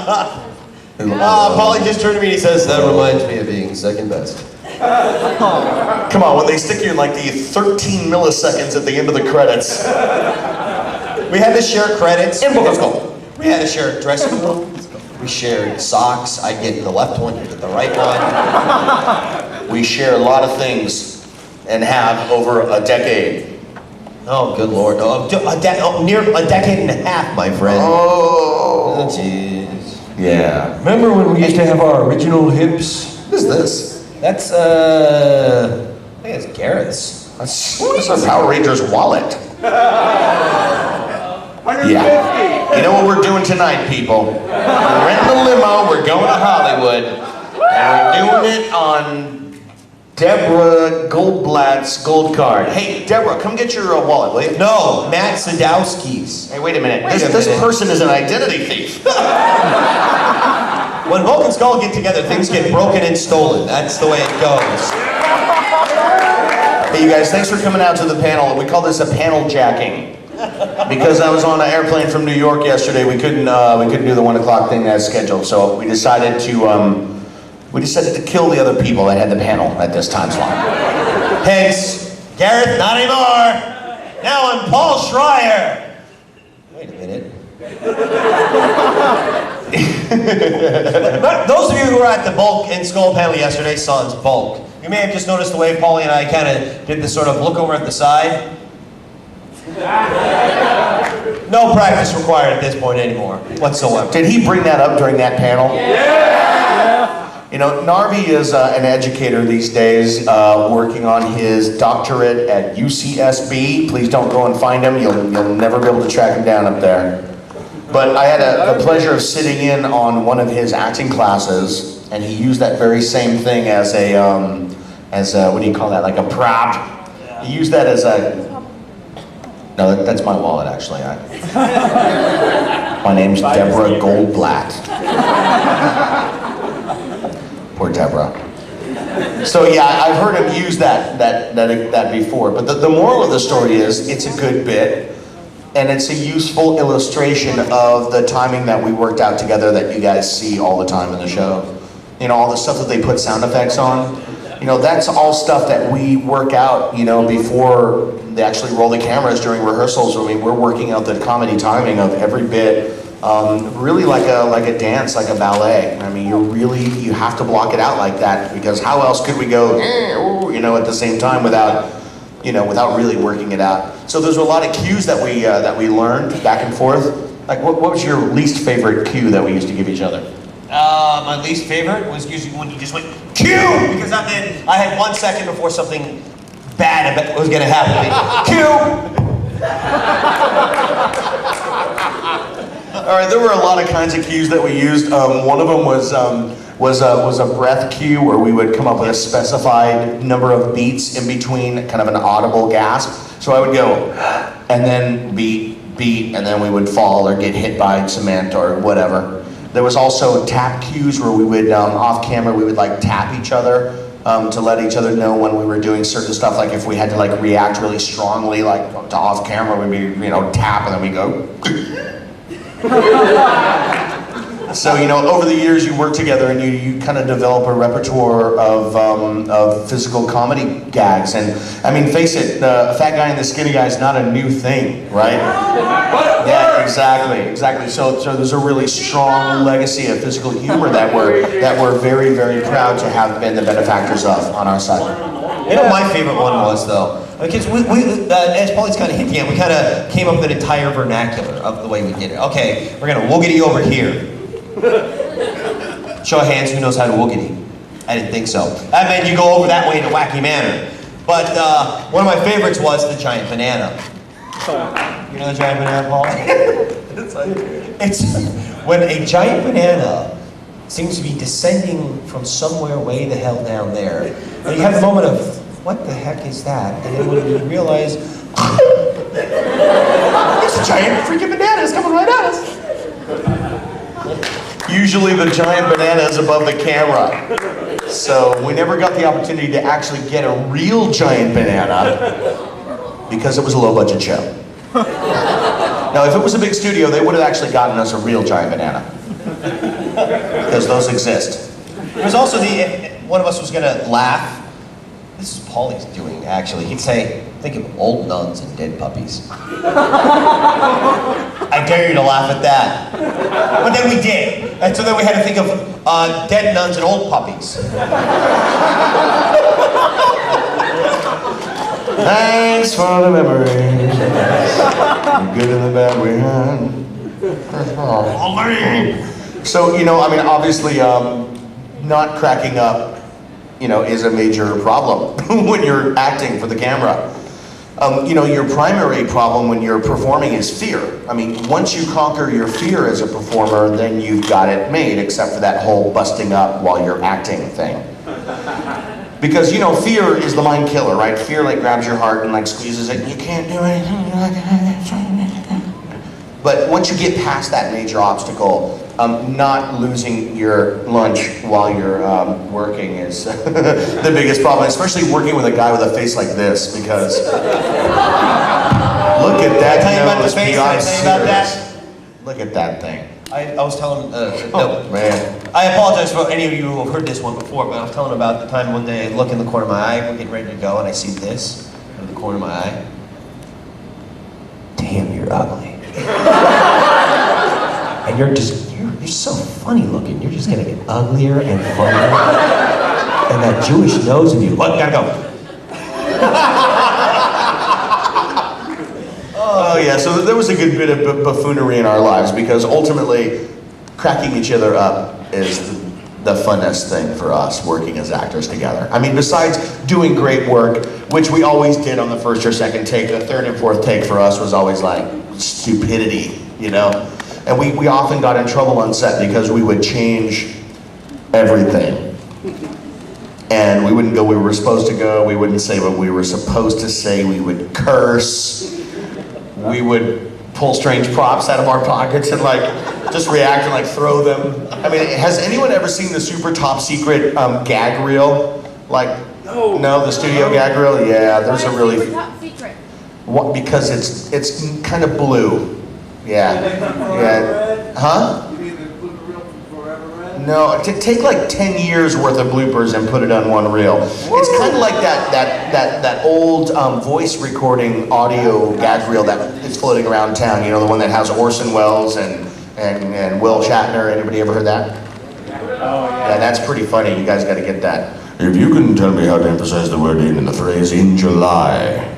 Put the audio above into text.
Paulie just turned to me and he says, that reminds me of being second best. Come on, when they stick you in like the 13 milliseconds at the end of the credits. We had to share credits. In Let's go. We had to share dressing room. We shared socks. I'd get the left one, you'd get the right one. We share a lot of things and have over a decade. Oh, good Lord. Near a decade and a half, my friend. Oh. Jeez. Yeah. Remember when we used to have our original hips? What is this? That's, I think it's Garrett's. That's a Power Rangers wallet. Yeah. You know what we're doing tonight, people? We're renting a limo, we're going to Hollywood, and we're doing it on Deborah Goldblatt's gold card. Hey, Deborah, come get your wallet, will you? No, Matt Sadowski's. Hey, wait a minute. This person is an identity thief. When Hulk and Skull get together, things get broken and stolen. That's the way it goes. Hey, you guys, thanks for coming out to the panel. We call this a panel jacking. Because I was on an airplane from New York yesterday, we couldn't do the 1 o'clock thing as scheduled. So we decided to kill the other people that had the panel at this time slot. Hence, Garrett, not anymore. Now I'm Paul Schreier. Wait a minute. Those of you who were at the Bulk and Skull panel yesterday saw his bulk. You may have just noticed the way Paulie and I kind of did this sort of look over at the side. No practice required at this point anymore, whatsoever. Did he bring that up during that panel? Yeah! You know, Narvi is an educator these days, working on his doctorate at UCSB. Please don't go and find him. You'll never be able to track him down up there. But I had the pleasure of sitting in on one of his acting classes, and he used that very same thing as a what do you call that? Like a prop. He used that as a. No, that's my wallet, actually. My name's Deborah Goldblatt. Poor Deborah. So yeah, I've heard him use that before. But the moral of the story is, it's a good bit, and it's a useful illustration of the timing that we worked out together that you guys see all the time in the show. You know, all the stuff that they put sound effects on. You know, that's all stuff that we work out, you know, before they actually roll the cameras during rehearsals. I mean, we're working out the comedy timing of every bit, really like a dance, like a ballet. I mean, you have to block it out like that, because how else could we go, you know, at the same time without really working it out. So there's a lot of cues that we learned back and forth. Like, what was your least favorite cue that we used to give each other? My least favorite was usually when you just went, cue! Because I had 1 second before something bad was going to happen. Cue! All right, there were a lot of kinds of cues that we used. One of them was a breath cue, where we would come up with a specified number of beats in between, kind of an audible gasp. So I would go, and then beat, and then we would fall or get hit by cement or whatever. There was also tap cues, where we would, off camera, we would like tap each other to let each other know when we were doing certain stuff. Like if we had to like react really strongly, like to off camera, we'd be, you know, tap, and then we go. So, you know, over the years you work together, and you kind of develop a repertoire of physical comedy gags. And I mean, face it, the fat guy and the skinny guy is not a new thing, right? Yeah, exactly. So there's a really strong legacy of physical humor that we're very, very proud to have been the benefactors of on our side. You know, my favorite one was, though, because we as Paulie's kind of hinting at, we kind of came up with an entire vernacular of the way we did it. Okay, we're gonna woogity over here. Show of hands, who knows how to woogity? I didn't think so. That meant you go over that way in a wacky manner. But one of my favorites was the giant banana. You know the giant banana, Paul? It's when a giant banana seems to be descending from somewhere way the hell down there. And you have the moment of, what the heck is that? And then when you realize, it's a giant freaking banana, it's coming right at us. Usually the giant banana is above the camera. So we never got the opportunity to actually get a real giant banana because it was a low budget show. Now if it was a big studio, they would have actually gotten us a real giant banana. because those exist. There was also one of us was gonna laugh. This is Paulie's doing, actually. He'd say, think of old nuns and dead puppies. I dare you to laugh at that. But then we did. And so then we had to think of dead nuns and old puppies. Thanks for the memories, the good and the bad we had. So, I mean, obviously, not cracking up, is a major problem when you're acting for the camera. Your primary problem when you're performing is fear. I mean, once you conquer your fear as a performer, then you've got it made, except for that whole busting up while you're acting thing. Because, fear is the mind killer, right? Fear, grabs your heart and, squeezes it, and you can't do anything. But once you get past that major obstacle, not losing your lunch while you're working is the biggest problem, especially working with a guy with a face like this, because look at that. Tell you about the face, beyond tell you about that. serious. Look at that thing. I was telling no. Man. I apologize for any of you who have heard this one before, but I was telling about the time one day I look in the corner of my eye, we're getting ready to go, and I see this in the corner of my eye. Damn, you're ugly. And you're so funny looking. You're just gonna get uglier and funnier. And that Jewish nose of you. Look, gotta go. Oh yeah, so there was a good bit of buffoonery in our lives, because ultimately cracking each other up is the funnest thing for us, working as actors together. I mean, besides doing great work, which we always did on the first or second take, the third and fourth take for us was always stupidity, And we often got in trouble on set because we would change everything. And we wouldn't go where we were supposed to go, we wouldn't say what we were supposed to say, we would curse. We would pull strange props out of our pockets and just react and throw them. I mean, has anyone ever seen the super top secret gag reel? No, the studio gag reel? Yeah, there's a really... Super top secret. What? Because it's kind of blue. Yeah. Huh? No, take 10 years worth of bloopers and put it on one reel. It's kind of like that old voice recording audio gag reel that is floating around town. The one that has Orson Welles and Will Shatner. Anybody ever heard that? Yeah, that's pretty funny. You guys got to get that. If you can tell me how to emphasize the word in the phrase "in July."